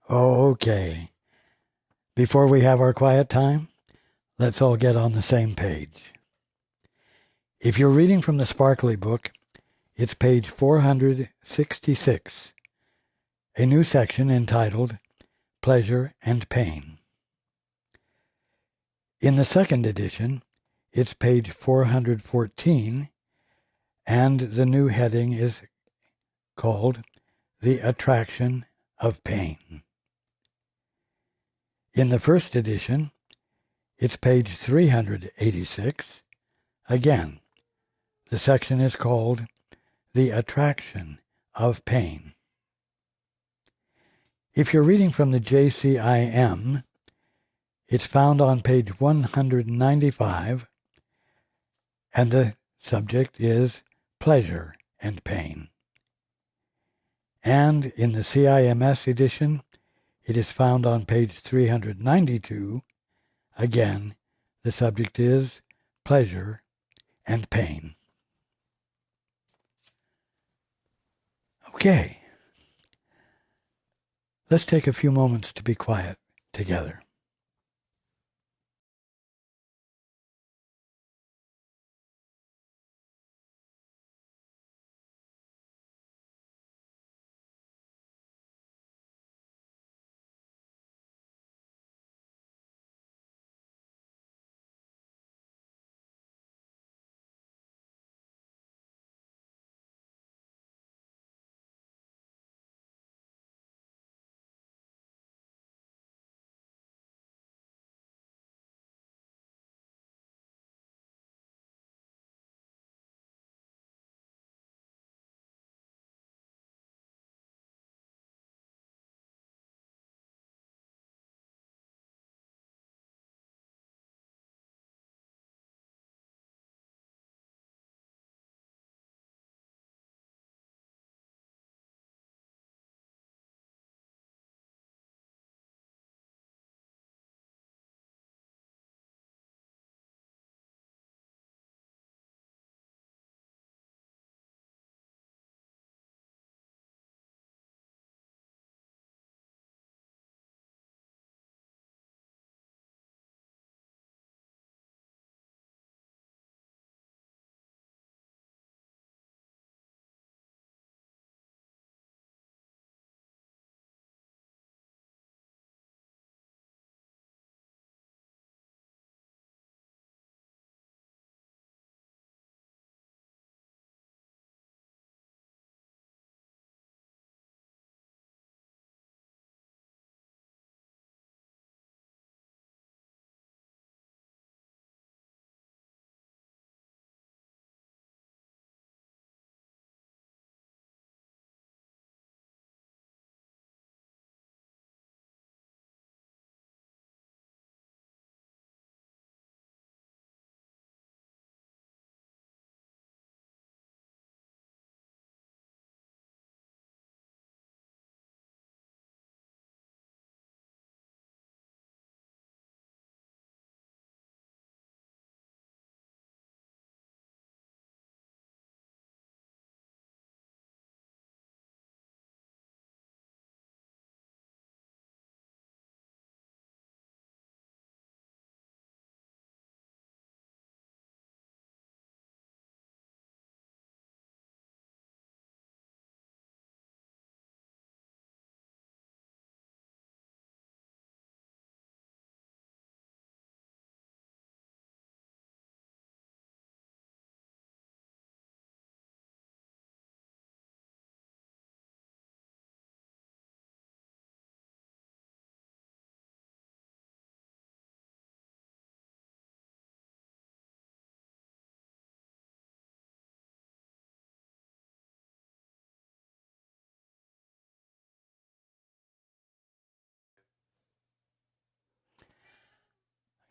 Okay. Before we have our quiet time, let's all get on the same page. If you're reading from the Sparkly book, it's page 466, a new section entitled Pleasure and Pain. In the second edition, it's page 414, and the new heading is called The Attraction of Pain. In the first edition, it's page 386. Again, the section is called The Attraction of Pain. If you're reading from the JCIM, it's found on page 195, and the subject is Pleasure and Pain. And in the CIMS edition, it is found on page 392. Again, the subject is Pleasure and Pain. Okay. Let's take a few moments to be quiet together.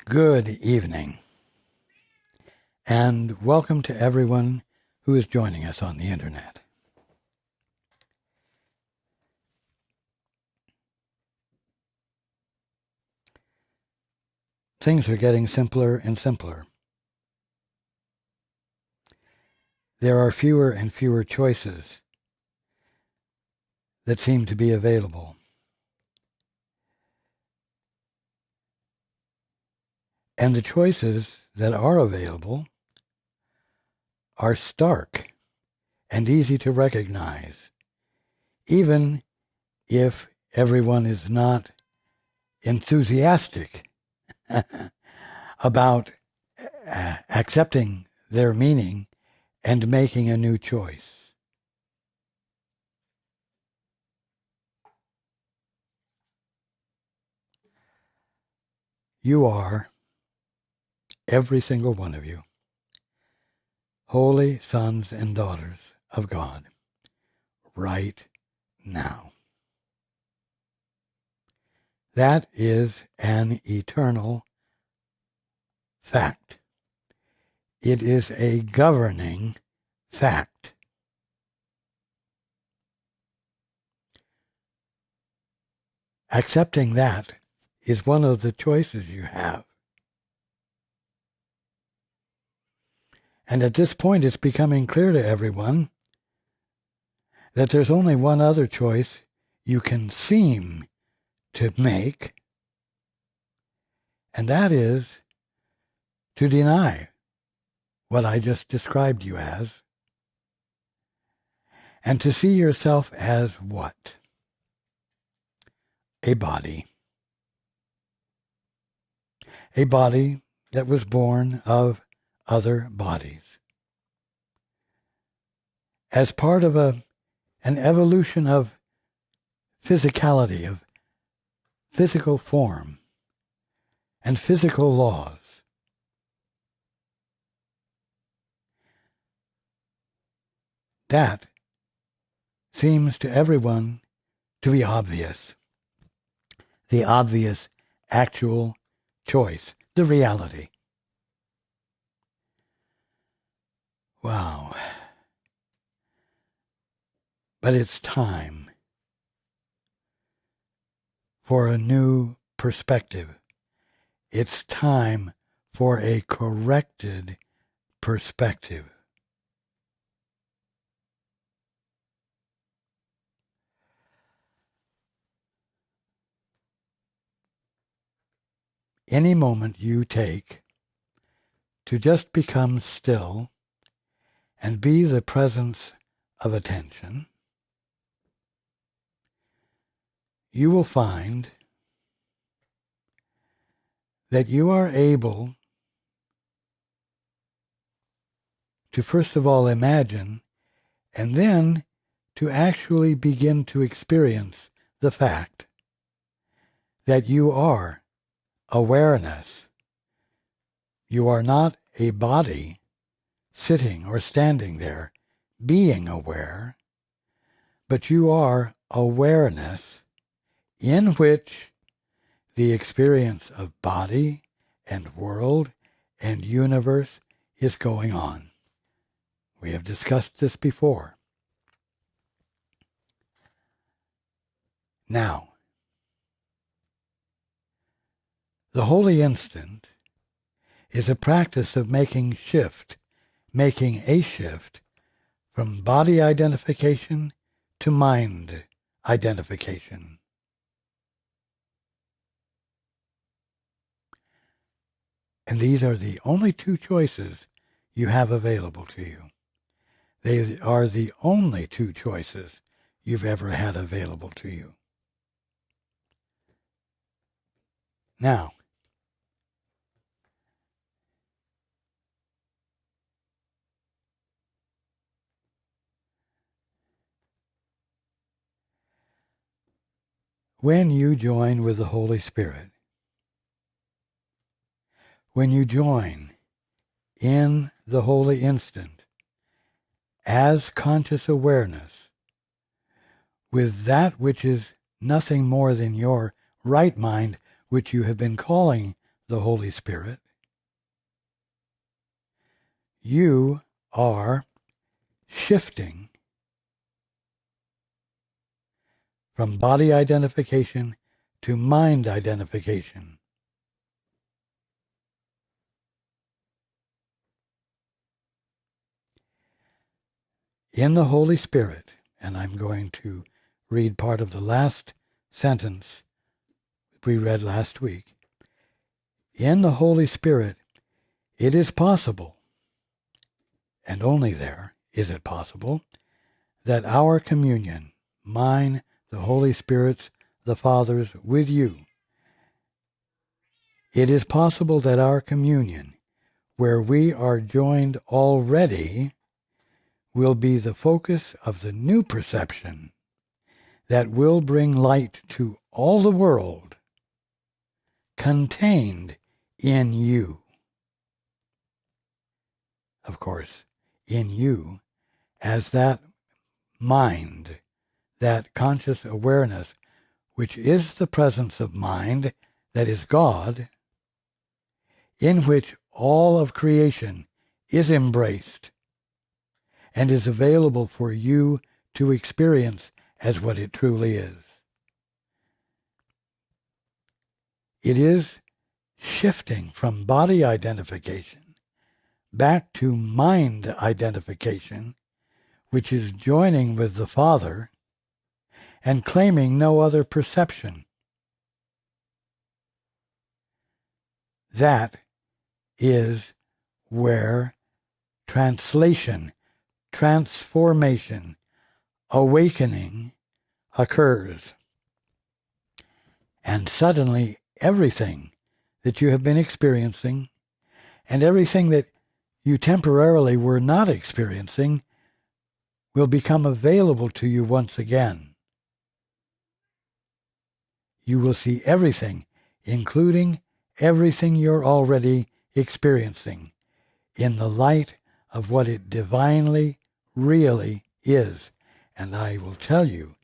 Good evening, and welcome to everyone who is joining us on the internet. Things are getting simpler and simpler. There are fewer and fewer choices that seem to be available. And the choices that are available are stark and easy to recognize, even if everyone is not enthusiastic about accepting their meaning and making a new choice. You are, every single one of you, holy sons and daughters of God right now. That is an eternal fact. It is a governing fact. Accepting that is one of the choices you have. And at this point, it's becoming clear to everyone that there's only one other choice you can seem to make, and that is to deny what I just described you as, and to see yourself as what? A body. A body that was born of other bodies. As part of an evolution of physicality, of physical form, and physical laws. That seems to everyone to be obvious. The obvious, actual choice, the reality. Wow. But it's time for a new perspective. It's time for a corrected perspective. Any moment you take to just become still and be the presence of attention, you will find that you are able to first of all imagine and then to actually begin to experience the fact that you are awareness. You are not a body sitting or standing there being aware, but you are awareness in which the experience of body and world and universe is going on. We have discussed this before. Now, the holy instant is a practice of making a shift from body identification to mind identification. And these are the only two choices you have available to you. They are the only two choices you've ever had available to you. Now, when you join with the Holy Spirit, when you join in the holy instant as conscious awareness with that which is nothing more than your right mind, which you have been calling the Holy Spirit, you are shifting from body identification to mind identification. In the Holy Spirit, and I'm going to read part of the last sentence we read last week. in the Holy Spirit, it is possible, and only there is it possible, that our communion, mine, the Holy Spirit's, the Father's, with you, it is possible that our communion, where we are joined already, will be the focus of the new perception that will bring light to all the world contained in you. Of course, in you as that mind, that conscious awareness, which is the presence of mind, that is God, in which all of creation is embraced and is available for you to experience as what it truly is. It is shifting from body identification back to mind identification, which is joining with the Father and claiming no other perception. That is where translation, transformation, awakening occurs. And suddenly everything that you have been experiencing and everything that you temporarily were not experiencing will become available to you once again. You will see everything, including everything you're already experiencing, in the light of what it divinely, really is. And I will tell you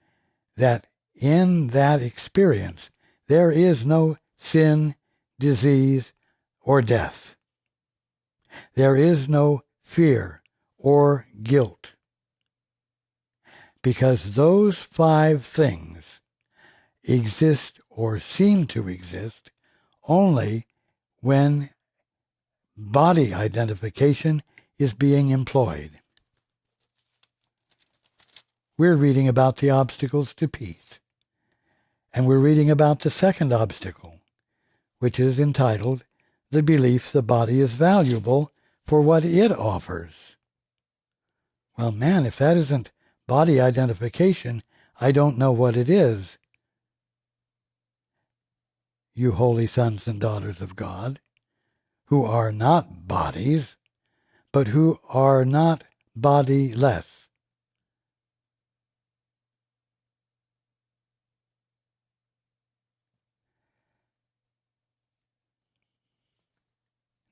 that in that experience, there is no sin, disease, or death. There is no fear or guilt. Because those 5 things exist or seem to exist only when body identification is being employed. We're reading about the obstacles to peace. And we're reading about the second obstacle, which is entitled, The Belief the Body is Valuable for What It Offers. Well, man, if that isn't body identification, I don't know what it is. You holy sons and daughters of God, who are not bodies, but who are not bodiless.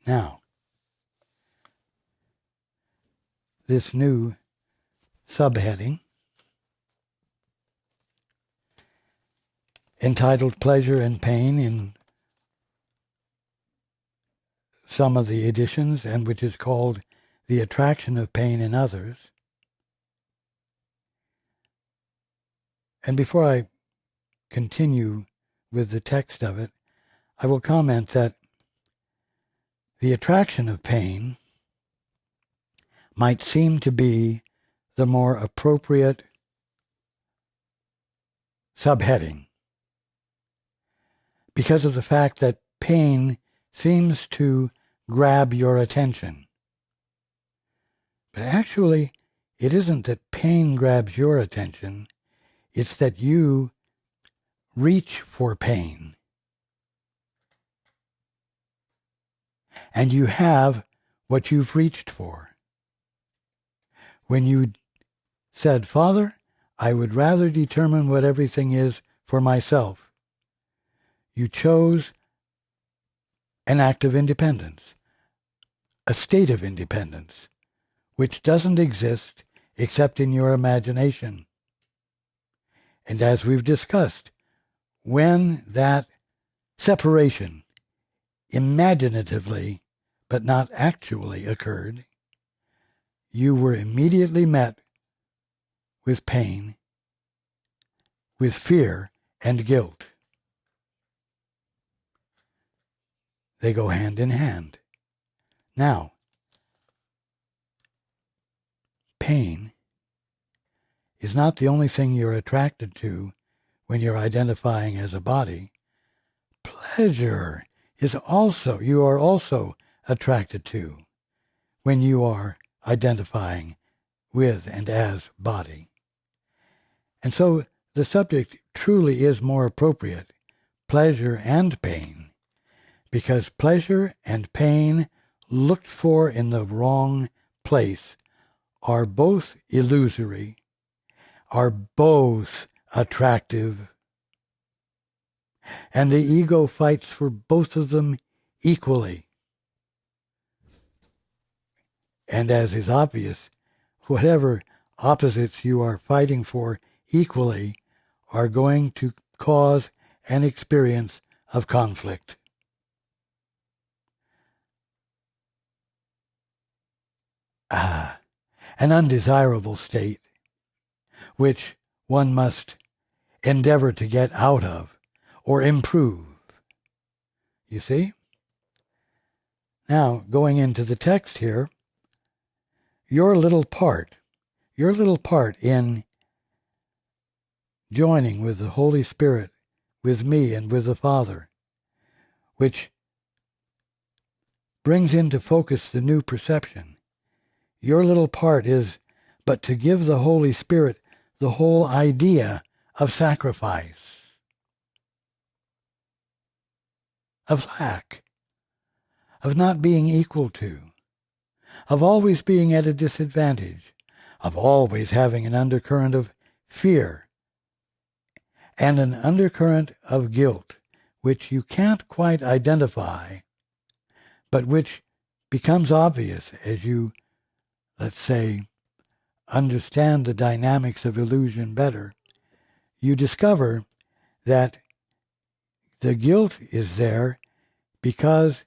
Now, this new subheading, entitled Pleasure and Pain in some of the editions, and which is called The Attraction of Pain in Others. And before I continue with the text of it, I will comment that the attraction of pain might seem to be the more appropriate subheading because of the fact that pain seems to grab your attention. But actually, it isn't that pain grabs your attention, it's that you reach for pain. And you have what you've reached for. When you said, Father, I would rather determine what everything is for myself, you chose an act of independence, a state of independence, which doesn't exist except in your imagination. And as we've discussed, when that separation imaginatively but not actually occurred, you were immediately met with pain, with fear and guilt. They go hand in hand. Now, pain is not the only thing you're attracted to when you're identifying as a body. Pleasure you are also attracted to when you are identifying with and as body. And so the subject truly is more appropriate, pleasure and pain, because pleasure and pain looked for in the wrong place are both illusory, are both attractive, and the ego fights for both of them equally. And as is obvious, whatever opposites you are fighting for equally are going to cause an experience of conflict. An undesirable state, which one must endeavor to get out of or improve. You see? Now, going into the text here, your little part in joining with the Holy Spirit, with me and with the Father, which brings into focus the new perception. Your little part is but to give the Holy Spirit the whole idea of sacrifice, of lack, of not being equal to, of always being at a disadvantage, of always having an undercurrent of fear and an undercurrent of guilt, which you can't quite identify, but which becomes obvious as you, let's say, understand the dynamics of illusion better. You discover that the guilt is there because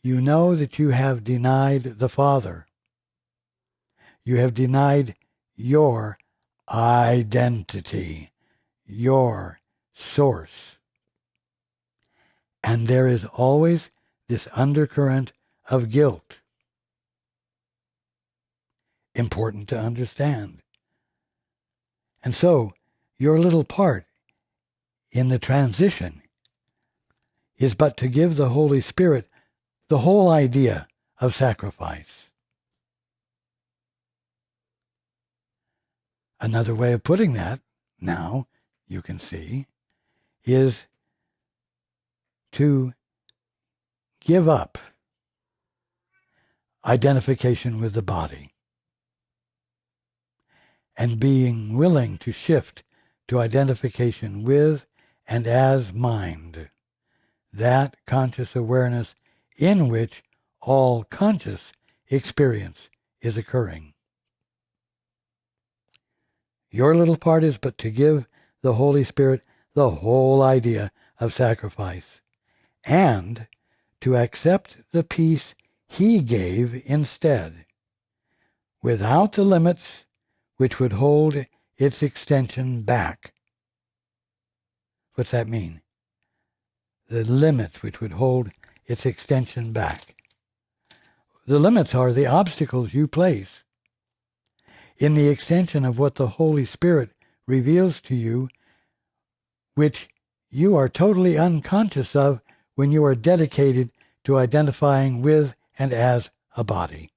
you know that you have denied the Father. You have denied your identity, your source. And there is always this undercurrent of guilt. Important to understand. And so, your little part in the transition is but to give the Holy Spirit the whole idea of sacrifice. Another way of putting that, now you can see, is to give up identification with the body and being willing to shift to identification with and as mind, that conscious awareness in which all conscious experience is occurring. Your little part is but to give the Holy Spirit the whole idea of sacrifice and to accept the peace He gave instead, without the limits which would hold its extension back. What's that mean? The limits which would hold its extension back. The limits are the obstacles you place in the extension of what the Holy Spirit reveals to you, which you are totally unconscious of when you are dedicated to identifying with and as a body.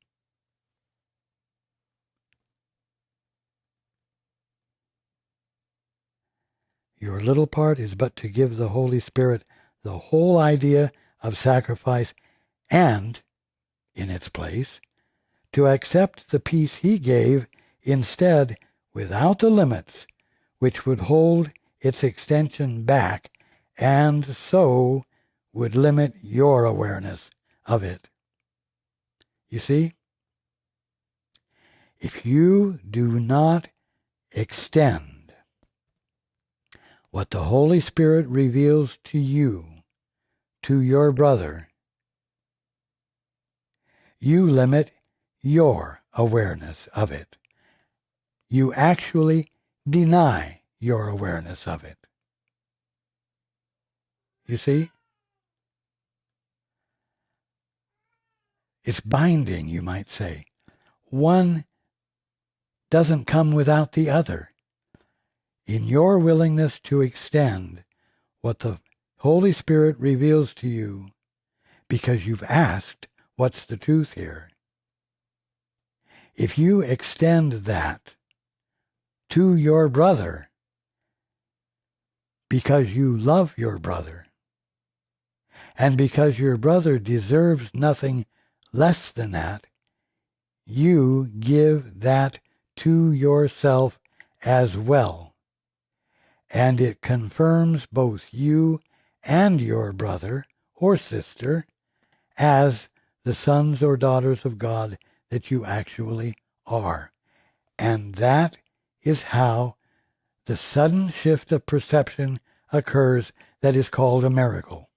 Your little part is but to give the Holy Spirit the whole idea of sacrifice and, in its place, to accept the peace He gave instead without the limits which would hold its extension back and so would limit your awareness of it. You see? If you do not extend what the Holy Spirit reveals to you, to your brother, you limit your awareness of it. You actually deny your awareness of it. You see? It's binding, you might say. One doesn't come without the other. In your willingness to extend what the Holy Spirit reveals to you, because you've asked, what's the truth here? If you extend that to your brother because you love your brother, and because your brother deserves nothing less than that, you give that to yourself as well. And it confirms both you and your brother or sister as the sons or daughters of God that you actually are. And that is how the sudden shift of perception occurs that is called a miracle.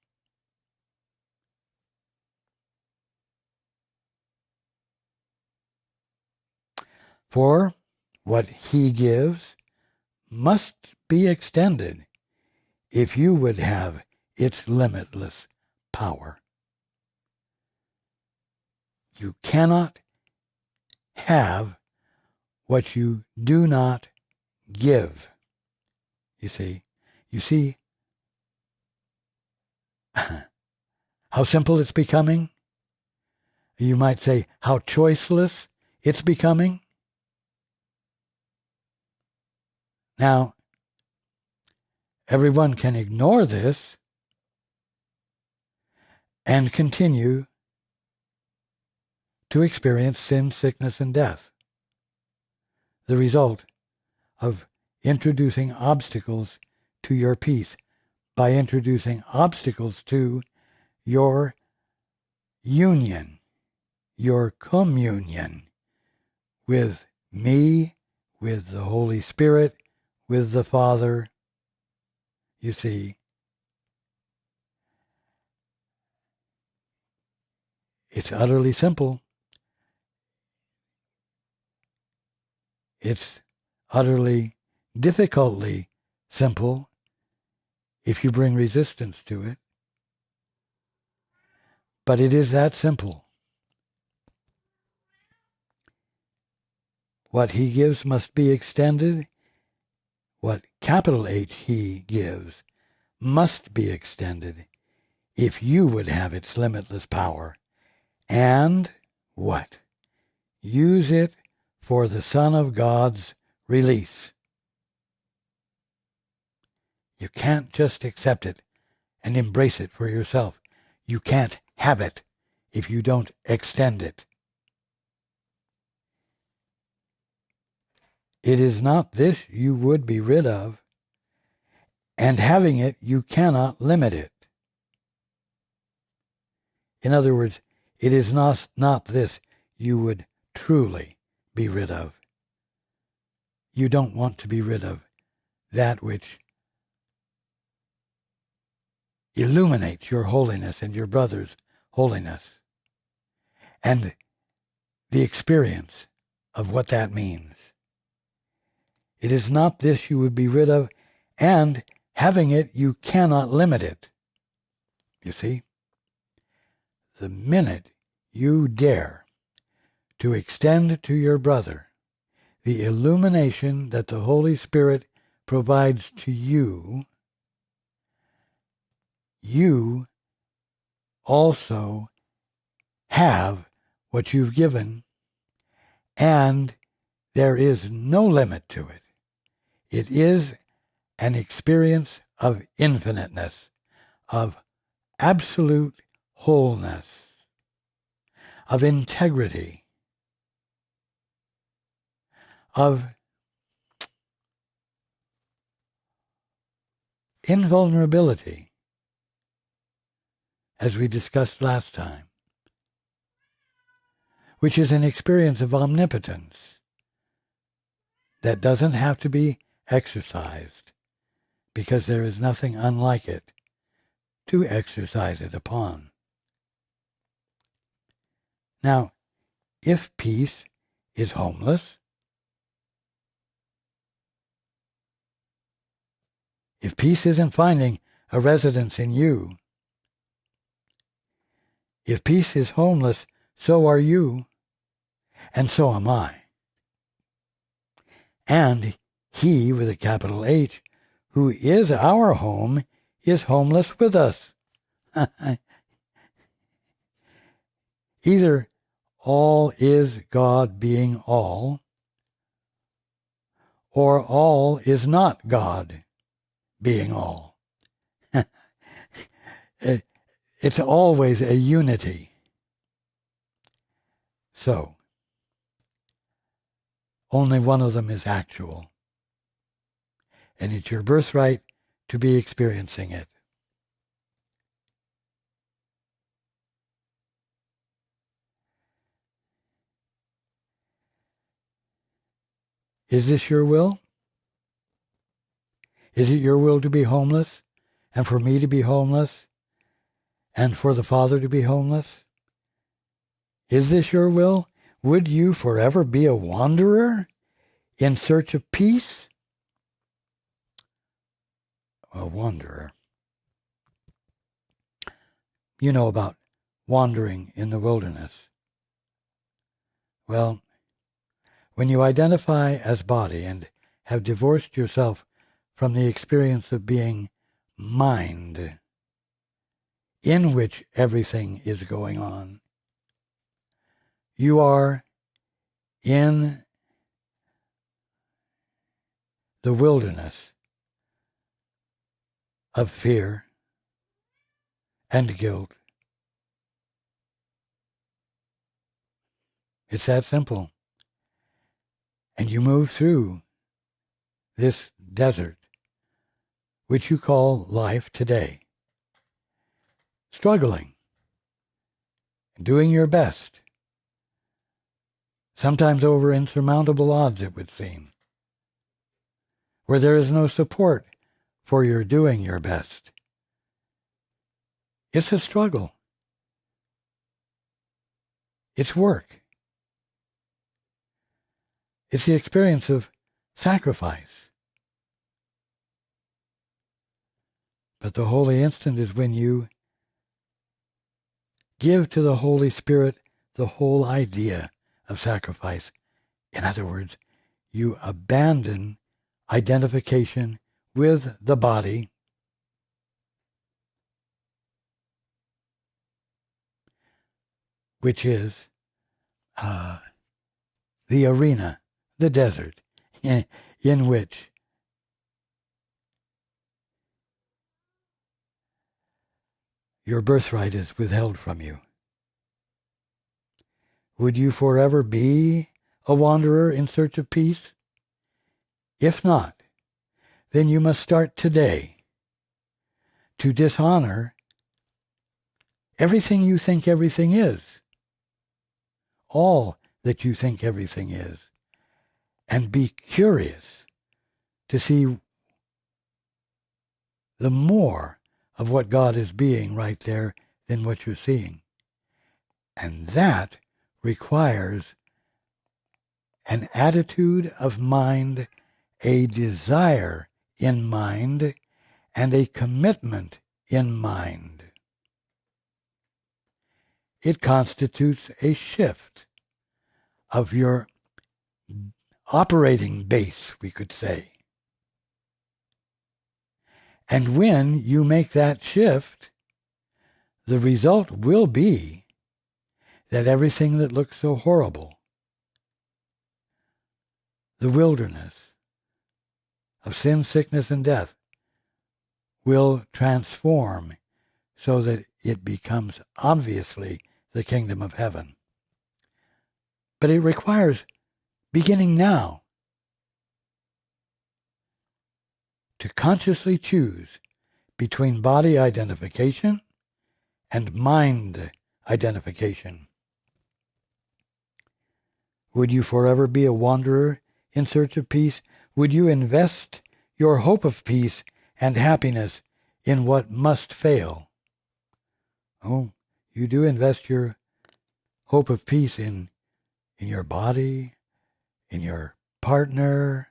For what he gives must be extended if you would have its limitless power. You cannot have what you do not give. You see how simple it's becoming? You might say how choiceless it's becoming. Now, everyone can ignore this and continue to experience sin, sickness, and death. The result of introducing obstacles to your peace, by introducing obstacles to your union, your communion with me, with the Holy Spirit, with the Father. You see, it's utterly simple. It's utterly difficultly simple if you bring resistance to it. But it is that simple. What he gives must be extended. What capital H he gives must be extended if you would have its limitless power. And what? Use it for the Son of God's release. You can't just accept it and embrace it for yourself. You can't have it if you don't extend it. It is not this you would be rid of, and having it, you cannot limit it. In other words, it is not this you would truly be rid of. You don't want to be rid of that which illuminates your holiness and your brother's holiness, and the experience of what that means. It is not this you would be rid of, and having it, you cannot limit it. You see? The minute you dare to extend to your brother the illumination that the Holy Spirit provides to you, you also have what you've given, and there is no limit to it. It is an experience of infiniteness, of absolute wholeness, of integrity, of invulnerability, as we discussed last time, which is an experience of omnipotence that doesn't have to be exercised, because there is nothing unlike it to exercise it upon. Now, if peace is homeless, if peace isn't finding a residence in you, if peace is homeless, so are you, and so am I. And he, with a capital H, who is our home, is homeless with us. Either all is God being all, or all is not God being all. It's always a unity. So, only one of them is actual. And it's your birthright to be experiencing it. Is this your will? Is it your will to be homeless, and for me to be homeless, and for the Father to be homeless? Is this your will? Would you forever be a wanderer in search of peace? A wanderer. You know about wandering in the wilderness. Well, when you identify as body and have divorced yourself from the experience of being mind, in which everything is going on, you are in the wilderness of fear and guilt. It's that simple. And you move through this desert, which you call life today, struggling, doing your best, sometimes over insurmountable odds, it would seem, where there is no support for your doing your best. It's a struggle. It's work. It's the experience of sacrifice. But the holy instant is when you give to the Holy Spirit the whole idea of sacrifice. In other words, you abandon identification with the body, which is the arena, the desert, in which your birthright is withheld from you. Would you forever be a wanderer in search of peace? If not, then you must start today to dishonor everything you think everything is, all that you think everything is, and be curious to see the more of what God is being right there than what you're seeing. And that requires an attitude of mind, a desire in mind, and a commitment in mind. It constitutes a shift of your operating base, we could say. And when you make that shift, the result will be that everything that looks so horrible, the wilderness of sin, sickness, and death, will transform so that it becomes obviously the kingdom of heaven. But it requires beginning now to consciously choose between body identification and mind identification. Would you forever be a wanderer in search of peace? Would you invest your hope of peace and happiness in what must fail? Oh, you do invest your hope of peace in your body, in your partner,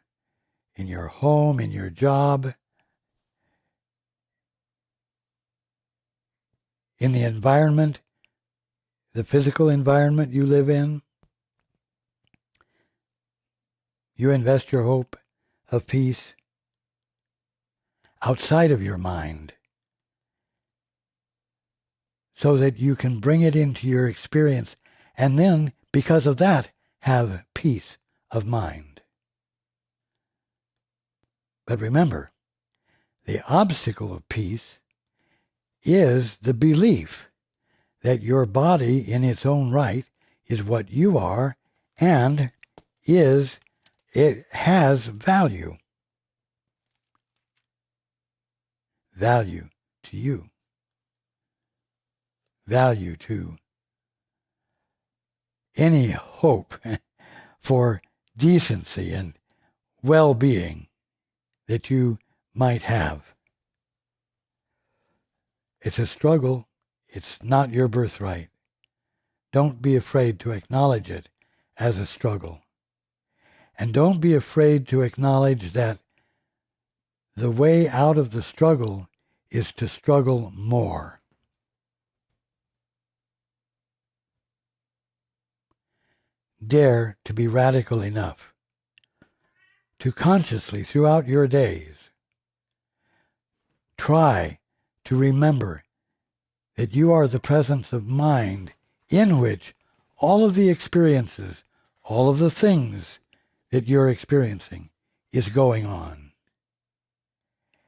in your home, in your job, in the environment, the physical environment you live in. You invest your hope of peace outside of your mind so that you can bring it into your experience and then, because of that, have peace of mind. But remember, the obstacle of peace is the belief that your body in its own right is what you are and it has value. Value to you. Value to any hope for decency and well-being that you might have. It's a struggle. It's not your birthright. Don't be afraid to acknowledge it as a struggle. And don't be afraid to acknowledge that the way out of the struggle is to struggle more. Dare to be radical enough to consciously, throughout your days, try to remember that you are the presence of mind in which all of the experiences, all of the things that you're experiencing is going on.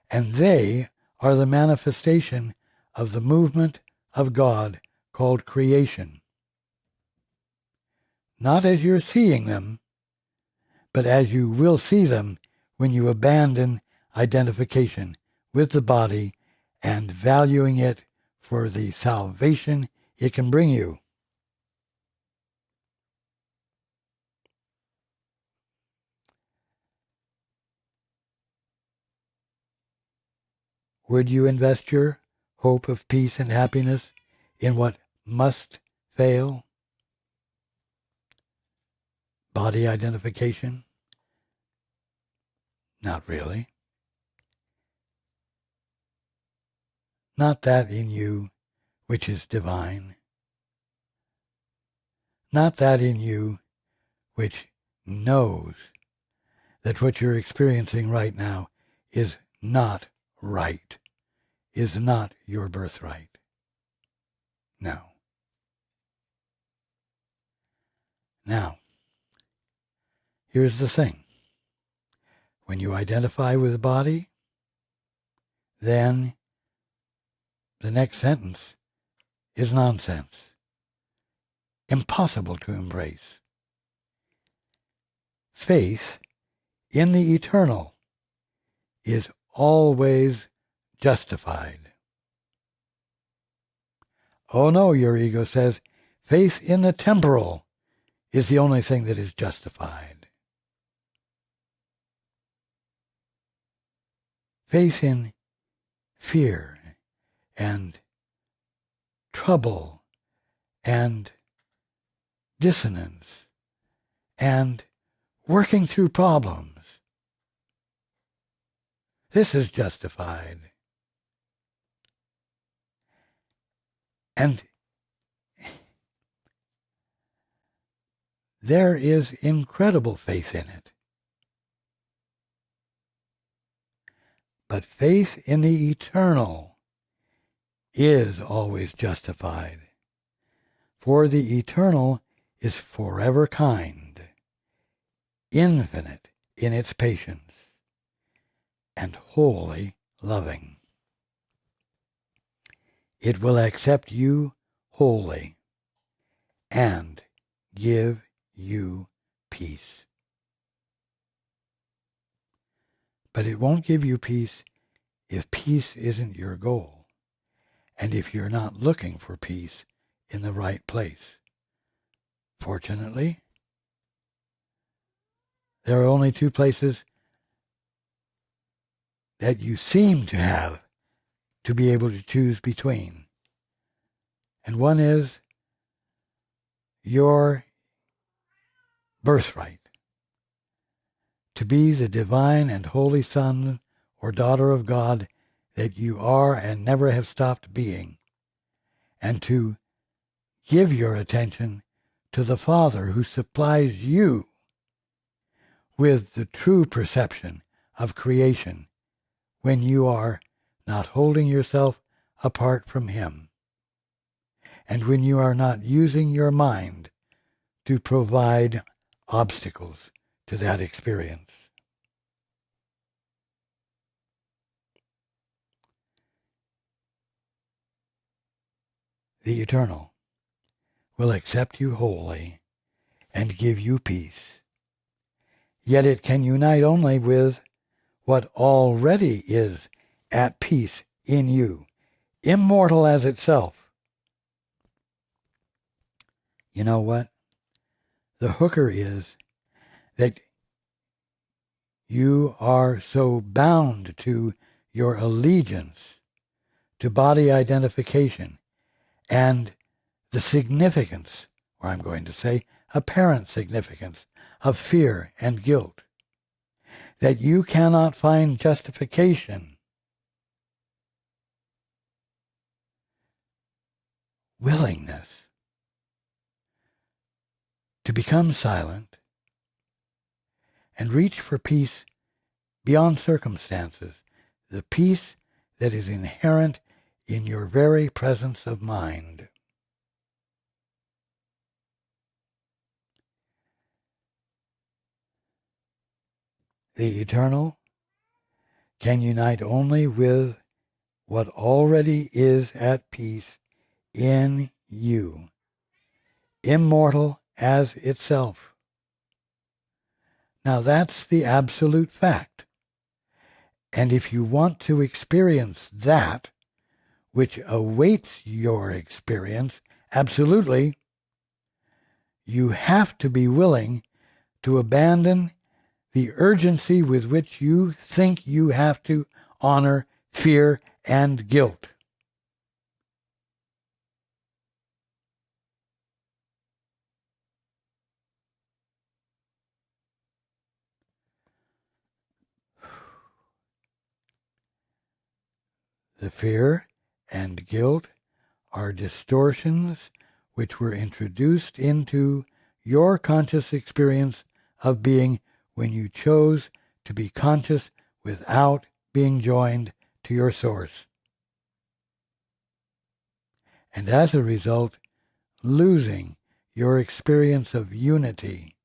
And they are the manifestation of the movement of God called creation. Not as you're seeing them, but as you will see them when you abandon identification with the body and valuing it for the salvation it can bring you. Would you invest your hope of peace and happiness in what must fail? Body identification? Not really. Not that in you which is divine. Not that in you which knows that what you're experiencing right now is not right, is not your birthright. No. Now, here's the thing. When you identify with the body, then the next sentence is nonsense. Impossible to embrace. Faith in the eternal is always justified. Oh no, your ego says, faith in the temporal is the only thing that is justified. Faith in fear and trouble and dissonance and working through problems. This is justified. And there is incredible faith in it. But faith in the eternal is always justified. For the eternal is forever kind, infinite in its patience, and wholly loving. It will accept you wholly and give you peace. But it won't give you peace if peace isn't your goal, and if you're not looking for peace in the right place. Fortunately, there are only two places that you seem to have to be able to choose between. And one is your birthright, to be the divine and holy son or daughter of God that you are and never have stopped being, and to give your attention to the Father who supplies you with the true perception of creation when you are not holding yourself apart from Him, and when you are not using your mind to provide obstacles to that experience. The Eternal will accept you wholly and give you peace. Yet it can unite only with what already is at peace in you, immortal as itself. You know what? The hooker is that you are so bound to your allegiance to body identification and the significance, or I'm going to say apparent significance, of fear and guilt, that you cannot find justification, willingness to become silent and reach for peace beyond circumstances, the peace that is inherent in your very presence of mind. The Eternal can unite only with what already is at peace in you, immortal as itself. Now that's the absolute fact. And if you want to experience that, which awaits your experience, absolutely, you have to be willing to abandon the urgency with which you think you have to honor fear and guilt. The fear and guilt are distortions which were introduced into your conscious experience of being when you chose to be conscious without being joined to your source. And as a result, losing your experience of unity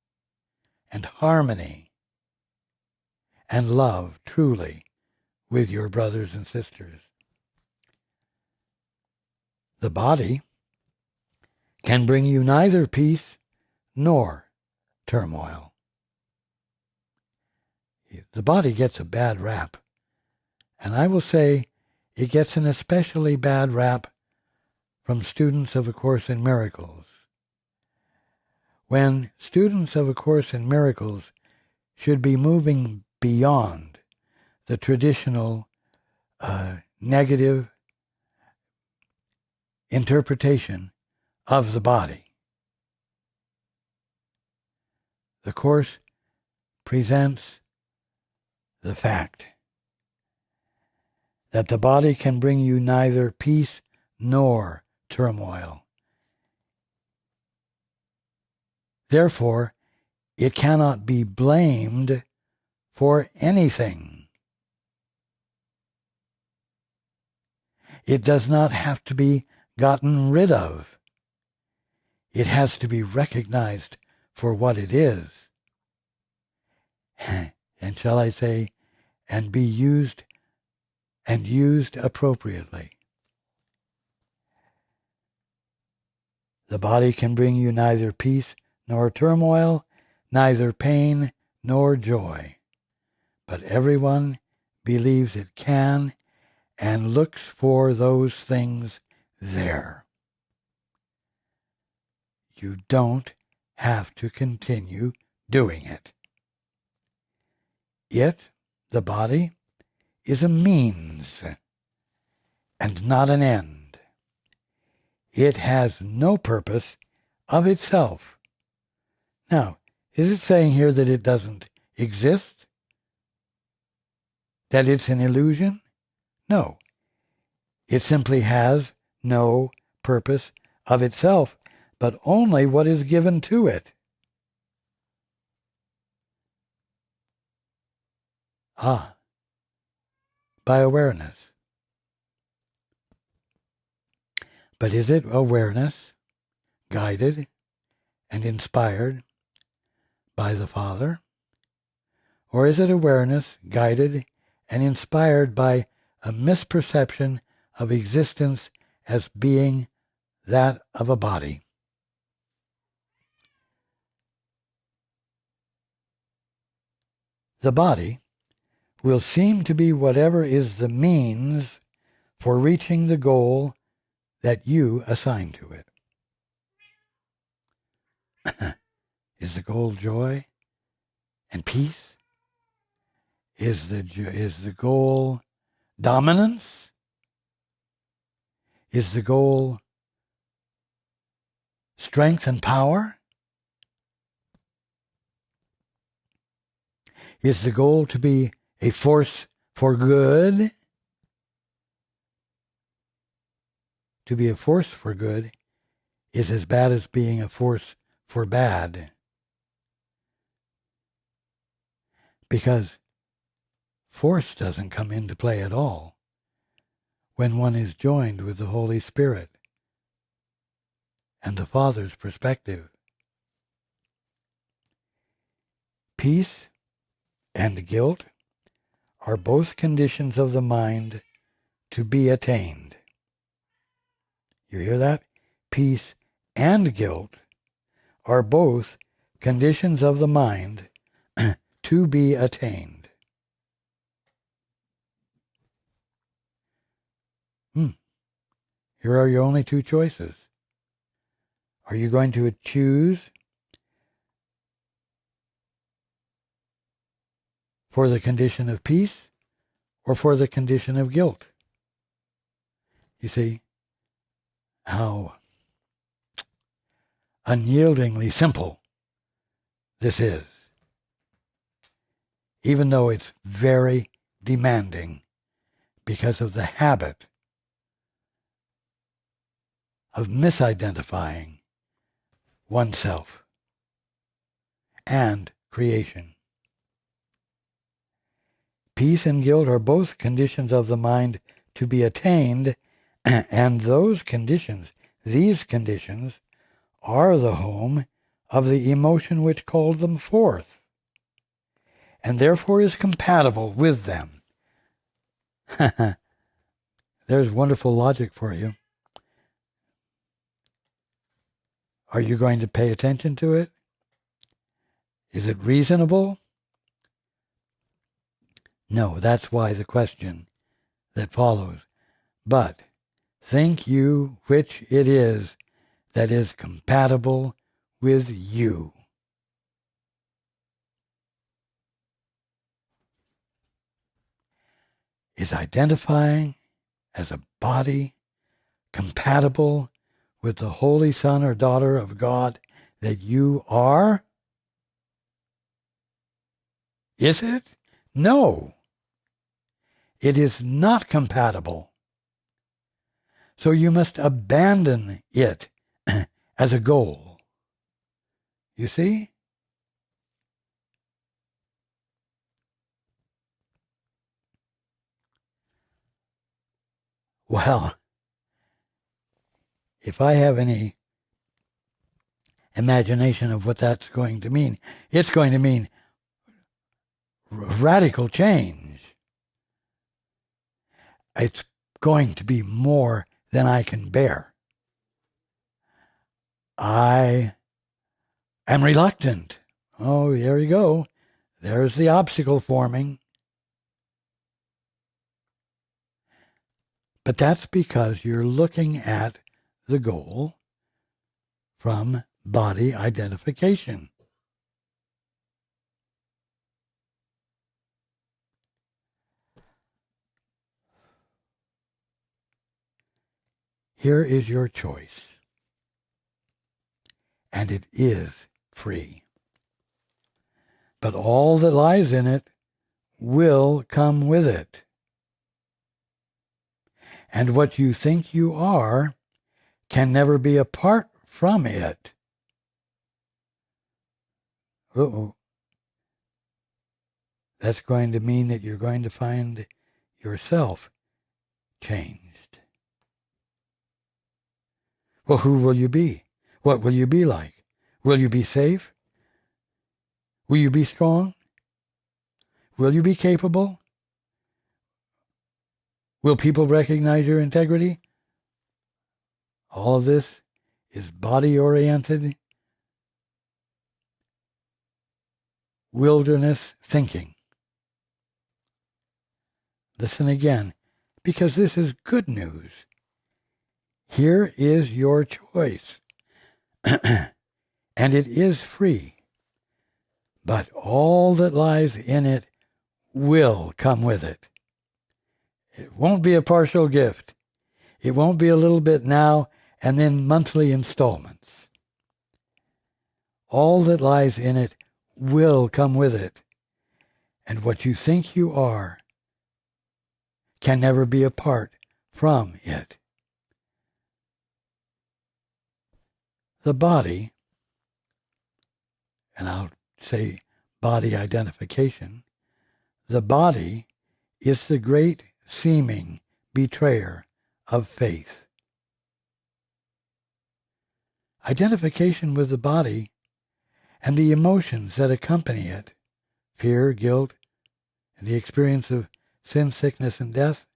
and harmony and love truly with your brothers and sisters. The body can bring you neither peace nor turmoil. The body gets a bad rap, and I will say it gets an especially bad rap from students of A Course in Miracles. When students of A Course in Miracles should be moving beyond the traditional negative interpretation of the body. The Course presents the fact that the body can bring you neither peace nor turmoil. Therefore, it cannot be blamed for anything. It does not have to be gotten rid of. It has to be recognized for what it is. And shall I say, and be used and used appropriately. The body can bring you neither peace nor turmoil, neither pain nor joy. But everyone believes it can and looks for those things there. You don't have to continue doing it. It, the body, is a means and not an end. It has no purpose of itself. Now, is it saying here that it doesn't exist? That it's an illusion? No. It simply has no purpose of itself, but only what is given to it. By awareness. But is it awareness, guided and inspired by the Father? Or is it awareness guided and inspired by a misperception of existence as being that of a body? The body will seem to be whatever is the means for reaching the goal that you assign to it. Is the goal joy and peace? Is the goal dominance? Is the goal strength and power? Is the goal to be a force for good? To be a force for good is as bad as being a force for bad. Because force doesn't come into play at all when one is joined with the Holy Spirit and the Father's perspective. Peace and guilt are both conditions of the mind to be attained. You hear that? Peace and guilt are both conditions of the mind to be attained. Here are your only two choices. Are you going to choose for the condition of peace or for the condition of guilt? You see how unyieldingly simple this is, even though it's very demanding because of the habit of misidentifying oneself and creation. Peace and guilt are both conditions of the mind to be attained, and these conditions, are the home of the emotion which called them forth, and therefore is compatible with them. There's wonderful logic for you. Are you going to pay attention to it? Is it reasonable? No, that's why the question that follows. But think you which it is that is compatible with you. Is identifying as a body compatible with the Holy Son or Daughter of God that you are? Is it? No. It is not compatible. So you must abandon it as a goal. You see? Well, if I have any imagination of what that's going to mean, it's going to mean radical change. It's going to be more than I can bear. I am reluctant. Oh, there you go. There's the obstacle forming. But that's because you're looking at the goal from body identification. Here is your choice, and it is free. But all that lies in it will come with it. And what you think you are can never be apart from it. That's going to mean that you're going to find yourself changed. Well, who will you be? What will you be like? Will you be safe? Will you be strong? Will you be capable? Will people recognize your integrity? All of this is body-oriented, wilderness thinking. Listen again, because this is good news. Here is your choice, and it is free, but all that lies in it will come with it. It won't be a partial gift. It won't be a little bit now and then monthly installments. All that lies in it will come with it, and what you think you are can never be apart from it. The body, and I'll say body identification, the body is the great seeming betrayer of faith. Identification with the body and the emotions that accompany it, fear, guilt, and the experience of sin, sickness, and death,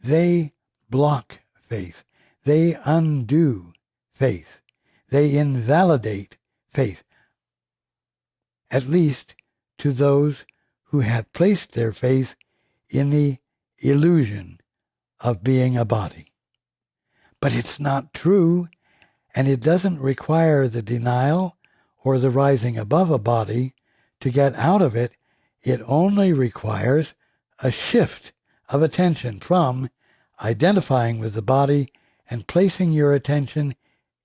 they block faith. They undo faith. They invalidate faith, at least to those who have placed their faith in the illusion of being a body. But it's not true, and it doesn't require the denial or the rising above a body to get out of it. It only requires a shift of attention from identifying with the body and placing your attention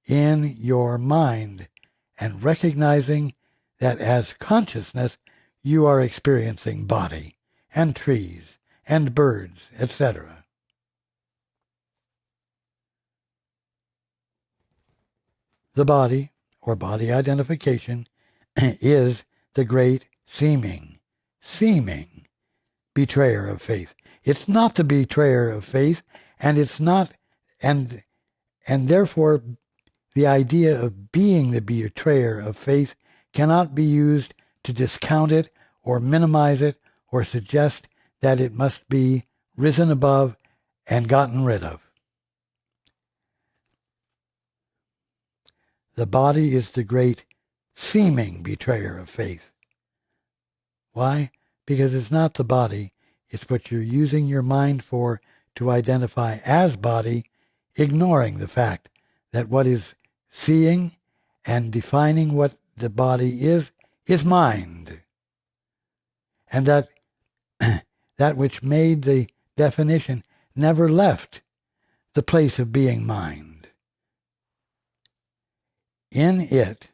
in your mind and recognizing that as consciousness you are experiencing body and trees and birds, etc. The body, or body identification, is the great seeming betrayer of faith. It's not the betrayer of faith, and it's not, and therefore the idea of being the betrayer of faith cannot be used to discount it or minimize it or suggest that it must be risen above and gotten rid of. The body is the great seeming betrayer of faith. Why? Because it's not the body, it's what you're using your mind for to identify as body, ignoring the fact that what is seeing and defining what the body is mind. And that that which made the definition never left the place of being mind. In it,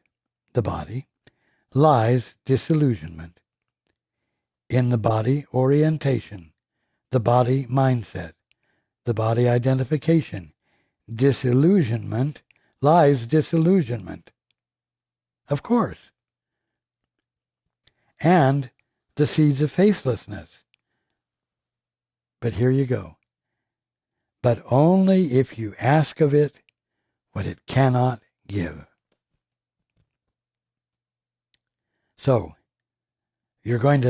the body, lies disillusionment. In the body, orientation, the body, mindset, the body, identification. Disillusionment lies disillusionment. Of course. And the seeds of faithlessness. But here you go. But only if you ask of it what it cannot give. So, you're going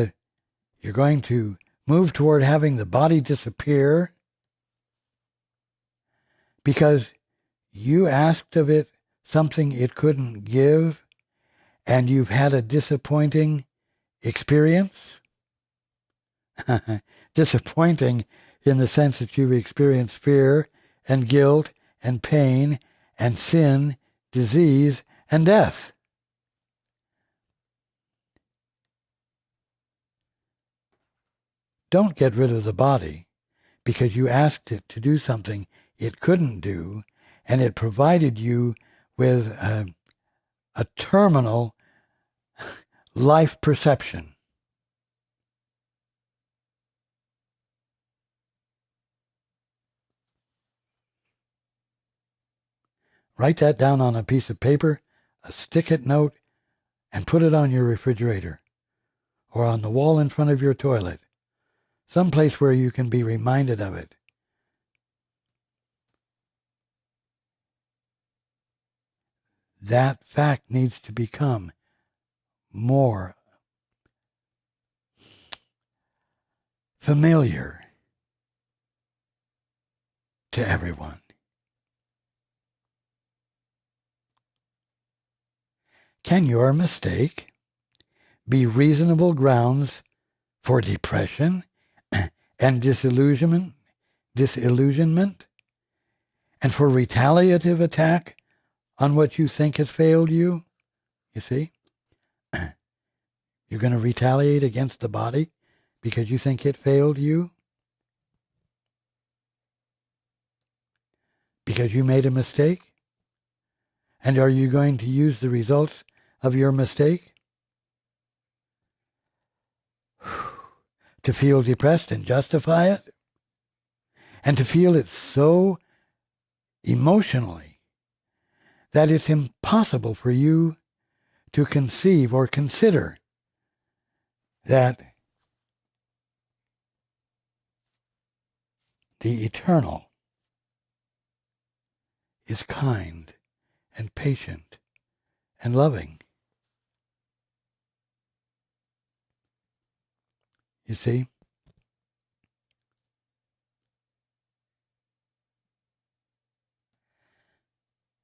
to move toward having the body disappear because you asked of it something it couldn't give, and you've had a disappointing experience? Disappointing in the sense that you've experienced fear and guilt and pain and sin, disease and death. Don't get rid of the body because you asked it to do something it couldn't do, and it provided you with a terminal life perception. Write that down on a piece of paper, a stick-it note, and put it on your refrigerator or on the wall in front of your toilet, someplace where you can be reminded of it. that fact needs to become more familiar to everyone. Can your mistake be reasonable grounds for depression and disillusionment, and for retaliative attack on what you think has failed you? You see? You're going to retaliate against the body because you think it failed you? Because you made a mistake? And are you going to use the results of your mistake to feel depressed and justify it? And to feel it so emotionally that it's impossible for you to conceive or consider that the eternal is kind and patient and loving. You see?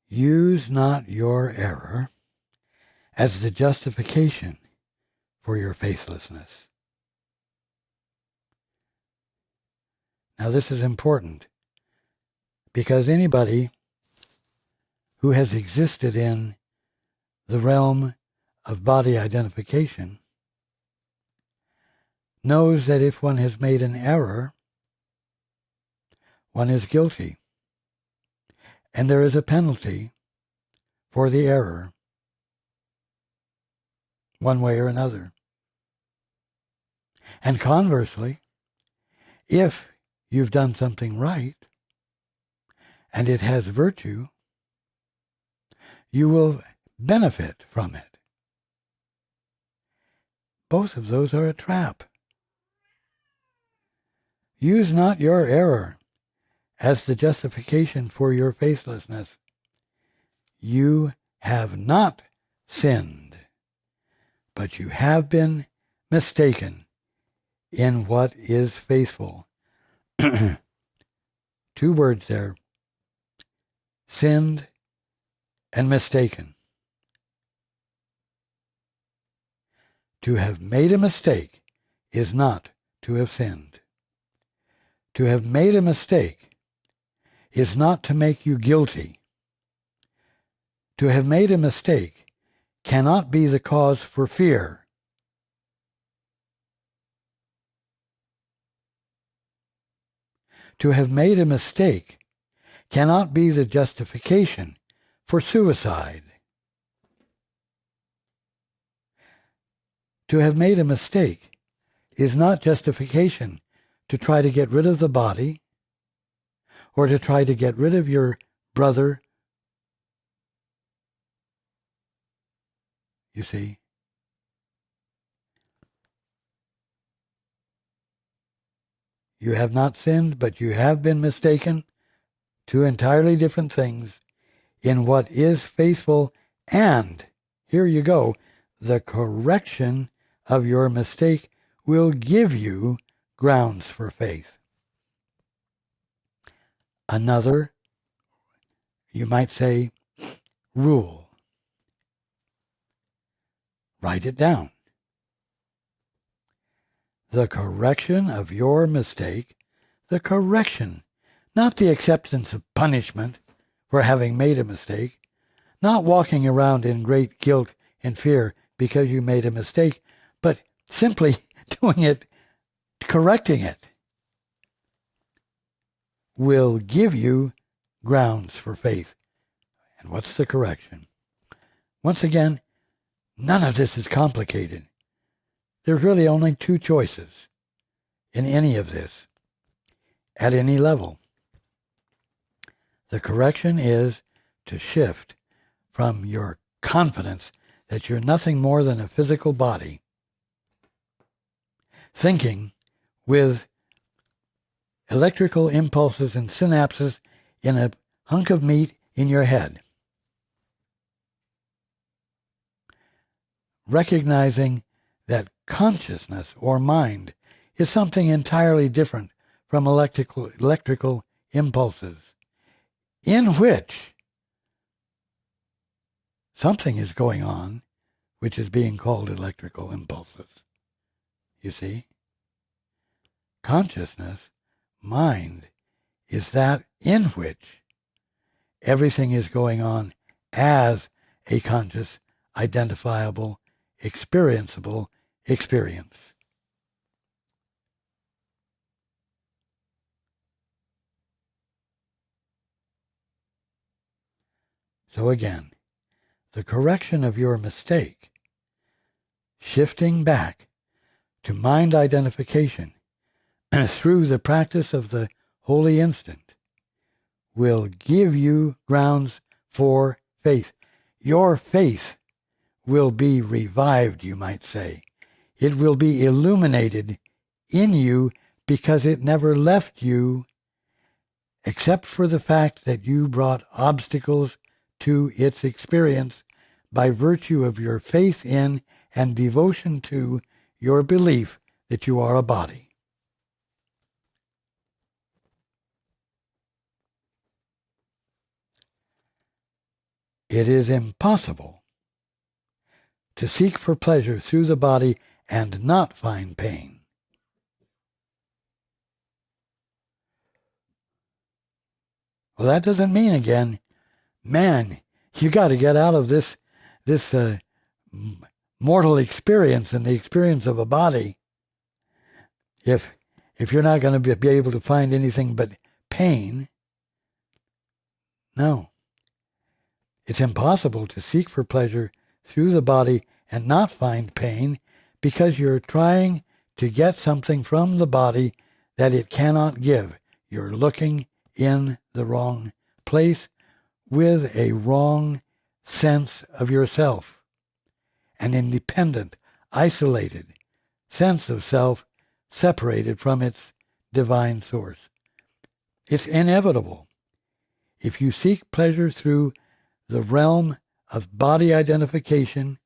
Use not your error as the justification for your faithlessness. Now this is important because anybody who has existed in the realm of body identification knows that if one has made an error, one is guilty. And there is a penalty for the error, one way or another. And conversely, if you've done something right, and it has virtue, you will benefit from it. Both of those are a trap. Use not your error as the justification for your faithlessness. You have not sinned, but you have been mistaken in what is faithful. 2 words there. Sinned and mistaken. To have made a mistake is not to have sinned. To have made a mistake is not to make you guilty. To have made a mistake cannot be the cause for fear. To have made a mistake cannot be the justification for suicide. To have made a mistake is not justification to try to get rid of the body or to try to get rid of your brother. You see? You have not sinned, but you have been mistaken. 2 entirely different things in what is faithful, and, here you go, the correction of your mistake will give you grounds for faith. Another, you might say, rule. Write it down. The correction of your mistake, the correction, not the acceptance of punishment for having made a mistake, not walking around in great guilt and fear because you made a mistake, but simply doing it, correcting it, will give you grounds for faith. And what's the correction? Once again, none of this is complicated. There's really only 2 choices in any of this, at any level. The correction is to shift from your confidence that you're nothing more than a physical body, thinking with electrical impulses and synapses in a hunk of meat in your head. recognizing that consciousness or mind is something entirely different from electrical impulses, in which something is going on which is being called electrical impulses. You see? Consciousness, mind, is that in which everything is going on as a conscious, identifiable, experienceable experience. So again, the correction of your mistake, shifting back to mind identification through the practice of the holy instant, will give you grounds for faith. Your faith will be revived, you might say. It will be illuminated in you because it never left you, except for the fact that you brought obstacles to its experience by virtue of your faith in and devotion to your belief that you are a body. It is impossible to seek for pleasure through the body and not find pain. Well, that doesn't mean, again, man, you got to get out of this mortal experience and the experience of a body if you're not going to be able to find anything but pain. No. It's impossible to seek for pleasure through the body and not find pain because you're trying to get something from the body that it cannot give. You're looking in the wrong place with a wrong sense of yourself, an independent, isolated sense of self separated from its divine source. It's inevitable. If you seek pleasure through the realm of body identification,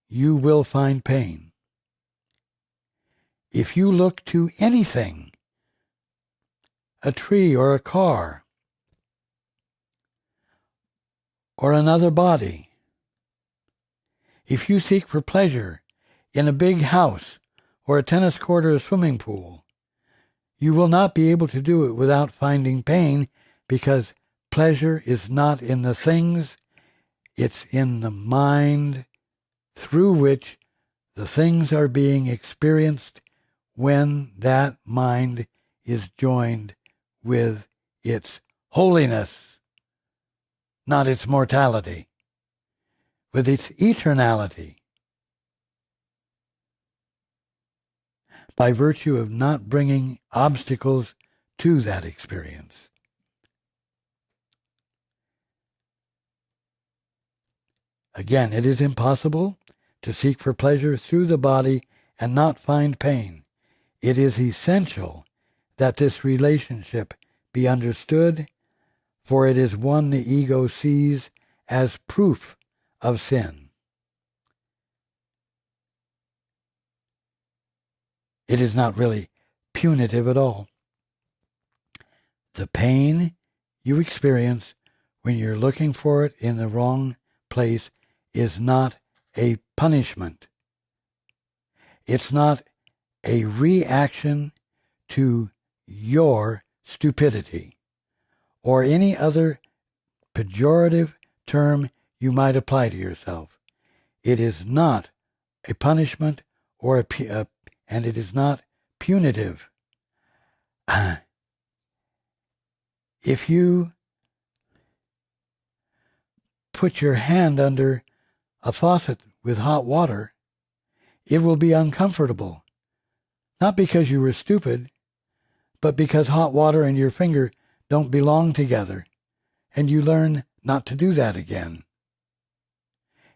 you will find pain. If you look to anything, a tree or a car, or another body, if you seek for pleasure in a big house or a tennis court or a swimming pool, you will not be able to do it without finding pain, because pleasure is not in the things, it's in the mind through which the things are being experienced when that mind is joined with its holiness, not its mortality, with its eternality, by virtue of not bringing obstacles to that experience. Again, it is impossible to seek for pleasure through the body and not find pain. It is essential that this relationship be understood, for it is one the ego sees as proof of sin. It is not really punitive at all. The pain you experience when you're looking for it in the wrong place is not a punishment. It's not a reaction to your stupidity or any other pejorative term you might apply to yourself. It is not a punishment or and it is not punitive. If you put your hand under a faucet with hot water, it will be uncomfortable. Not because you were stupid, but because hot water and your finger don't belong together, and you learn not to do that again.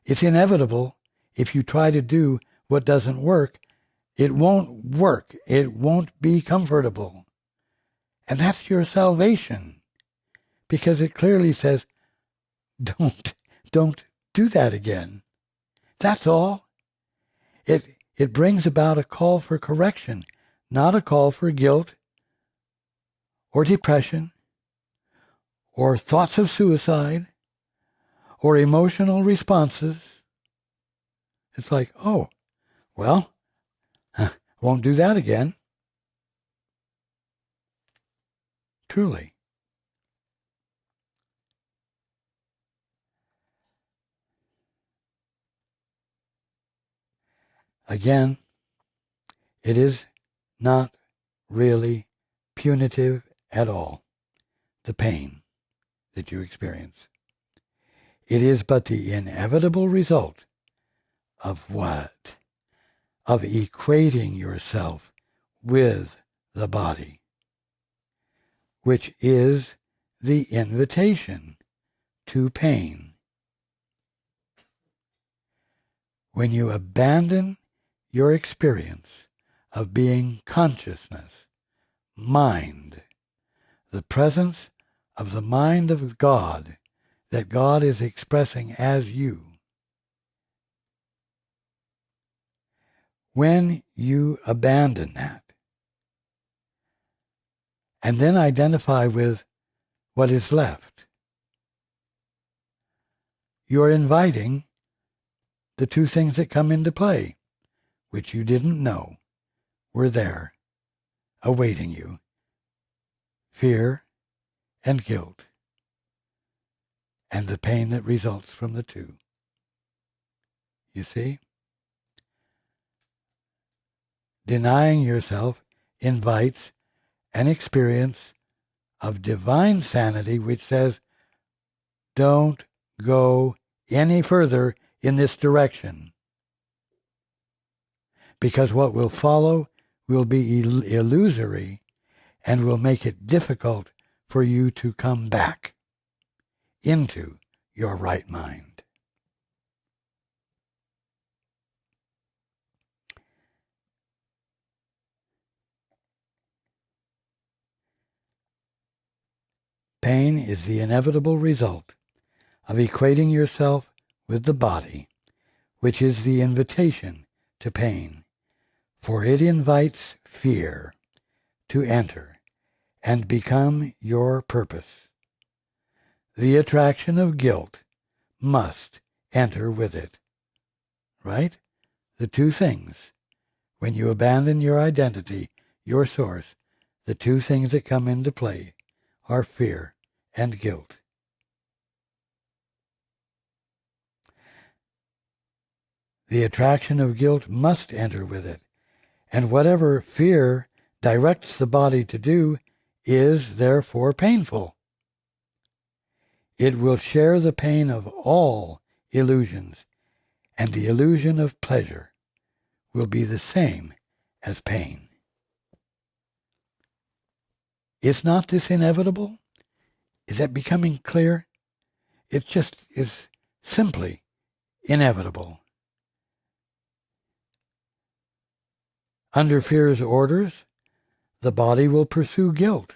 It's inevitable. If you try to do what doesn't work, it won't work. It won't be comfortable. And that's your salvation, because it clearly says, don't do that again. That's all. It brings about a call for correction, not a call for guilt or depression or thoughts of suicide or emotional responses. It's like, oh, well, won't do that again. Truly. Again, it is not really punitive at all, the pain that you experience. It is but the inevitable result of what? Of equating yourself with the body, which is the invitation to pain. When you abandon your experience of being consciousness, mind, the presence of the mind of God that God is expressing as you, when you abandon that and then identify with what is left, you're inviting the two things that come into play, which you didn't know were there, awaiting you: fear and guilt, and the pain that results from the two. You see? Denying yourself invites an experience of divine sanity which says, don't go any further in this direction, because what will follow will be illusory and will make it difficult for you to come back into your right mind. Pain is the inevitable result of equating yourself with the body, which is the invitation to pain, for it invites fear to enter and become your purpose. The attraction of guilt must enter with it. Right? The two things. When you abandon your identity, your source, the two things that come into play are fear and guilt. The attraction of guilt must enter with it, and whatever fear directs the body to do is therefore painful. It will share the pain of all illusions, and the illusion of pleasure will be the same as pain. Is not this inevitable? Is that becoming clear? It just is simply inevitable. Under fear's orders, the body will pursue guilt.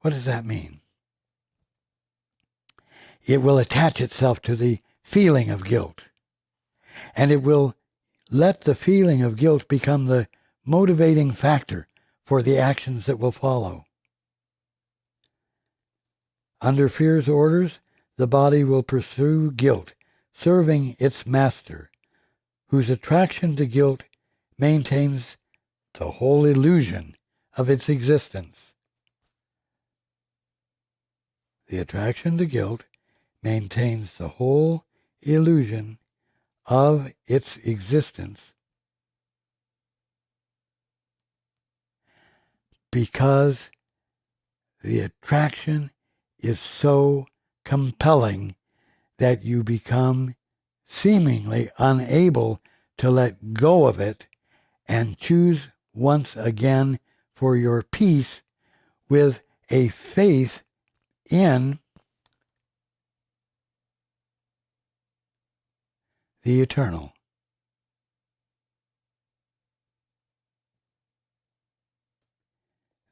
What does that mean? It will attach itself to the feeling of guilt, and it will let the feeling of guilt become the motivating factor for the actions that will follow. Under fear's orders, the body will pursue guilt, serving its master, whose attraction to guilt maintains the whole illusion of its existence. The attraction to guilt maintains the whole illusion of its existence because the attraction is so compelling that you become seemingly unable to let go of it and choose once again for your peace with a faith in the eternal.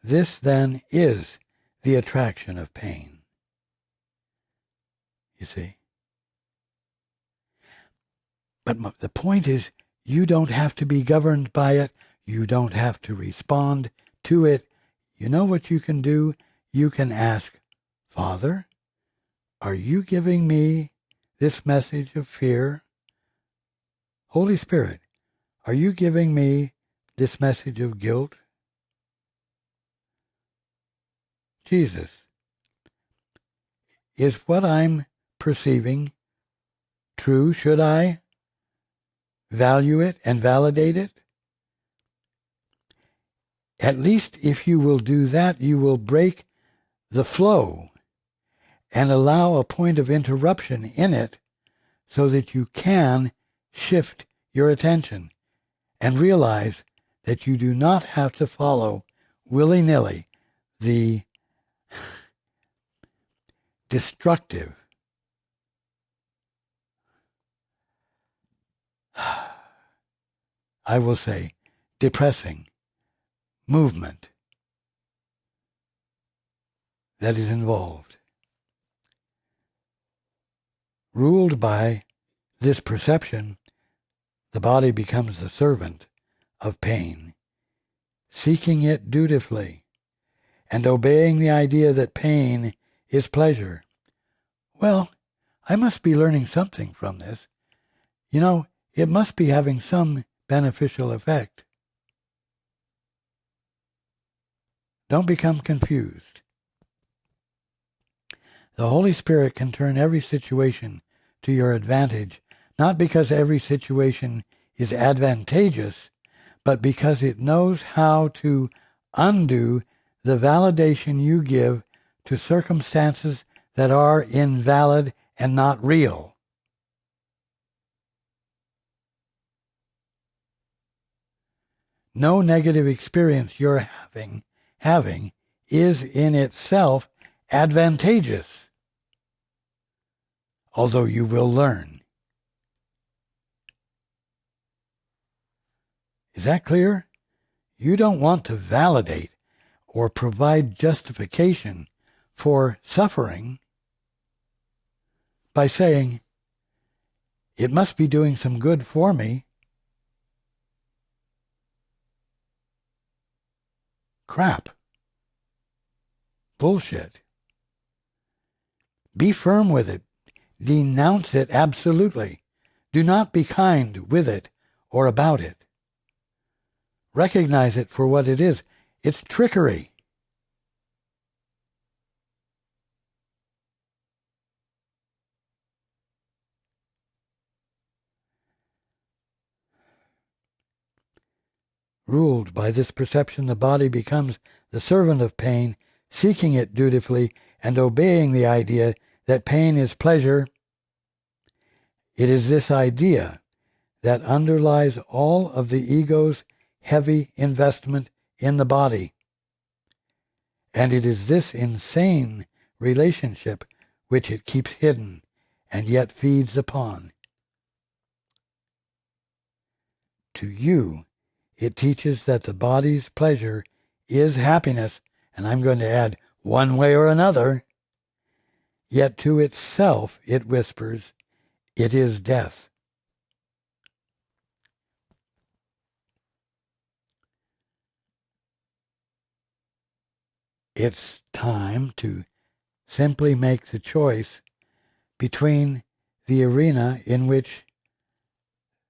This then is the attraction of pain. You see? But the point is, you don't have to be governed by it. You don't have to respond to it. You know what you can do? You can ask, Father, are you giving me this message of fear? Holy Spirit, are you giving me this message of guilt? Jesus, is what I'm perceiving true? Should I value it and validate it? At least if you will do that, you will break the flow and allow a point of interruption in it so that you can shift your attention and realize that you do not have to follow willy-nilly the destructive, I will say, depressing movement that is involved. Ruled by this perception, the body becomes the servant of pain, seeking it dutifully and obeying the idea that pain is pleasure. Well, I must be learning something from this. You know, it must be having some beneficial effect. Don't become confused. The Holy Spirit can turn every situation to your advantage, not because every situation is advantageous, but because it knows how to undo the validation you give to circumstances that are invalid and not real. No negative experience you're having is in itself advantageous, although you will learn. Is that clear? You don't want to validate or provide justification for suffering by saying, it must be doing some good for me. Crap. Bullshit. Be firm with it. Denounce it absolutely. Do not be kind with it or about it. Recognize it for what it is. It's trickery. Ruled by this perception, the body becomes the servant of pain, seeking it dutifully and obeying the idea that pain is pleasure. It is this idea that underlies all of the ego's heavy investment in the body. And it is this insane relationship which it keeps hidden and yet feeds upon. To you, it teaches that the body's pleasure is happiness, and I'm going to add one way or another. Yet to itself it whispers, it is death. It's time to simply make the choice between the arena in which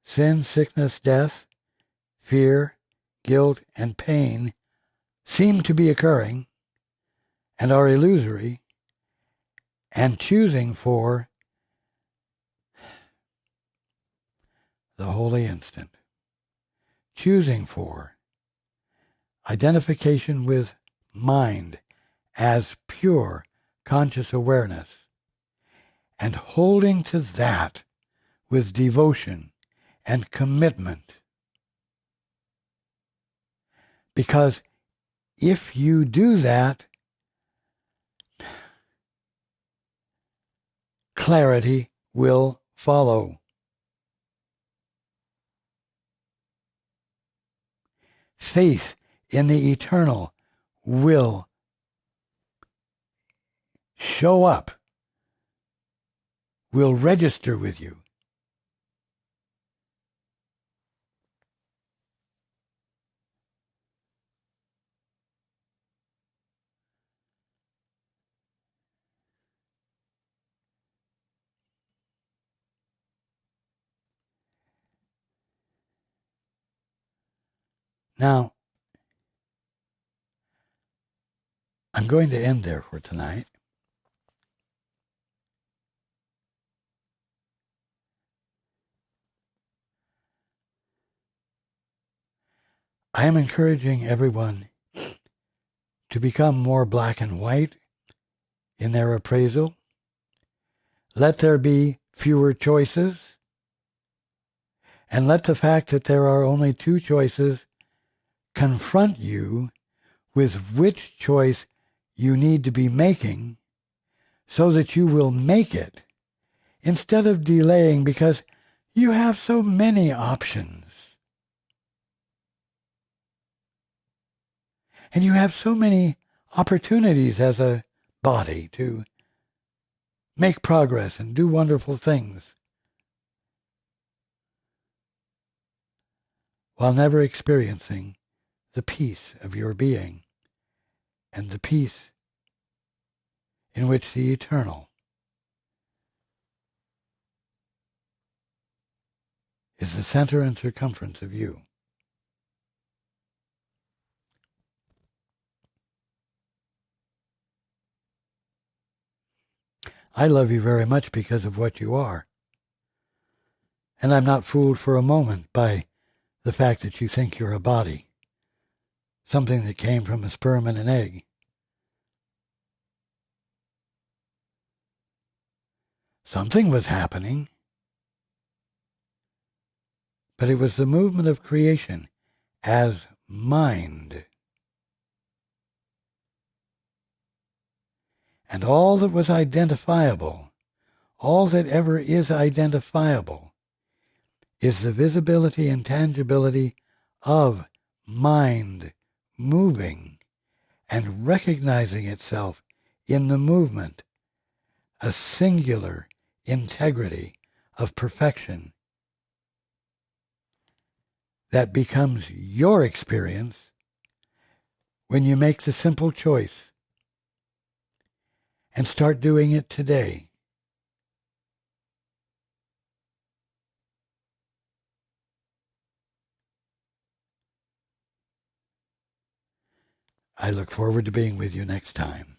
sin, sickness, death, fear, guilt, and pain seem to be occurring and are illusory, and choosing for the holy instant, choosing for identification with mind as pure conscious awareness, and holding to that with devotion and commitment. Because if you do that, clarity will follow. Faith in the eternal will show up. We'll register with you. Now, I'm going to end there for tonight. I am encouraging everyone to become more black and white in their appraisal. Let there be fewer choices, and let the fact that there are only two choices confront you with which choice you need to be making so that you will make it instead of delaying because you have so many options. And you have so many opportunities as a body to make progress and do wonderful things while never experiencing the peace of your being and the peace in which the eternal is the center and circumference of you. I love you very much because of what you are. And I'm not fooled for a moment by the fact that you think you're a body, something that came from a sperm and an egg. Something was happening, but it was the movement of creation as mind. And all that was identifiable, all that ever is identifiable, is the visibility and tangibility of mind moving and recognizing itself in the movement, a singular integrity of perfection that becomes your experience when you make the simple choice and start doing it today. I look forward to being with you next time.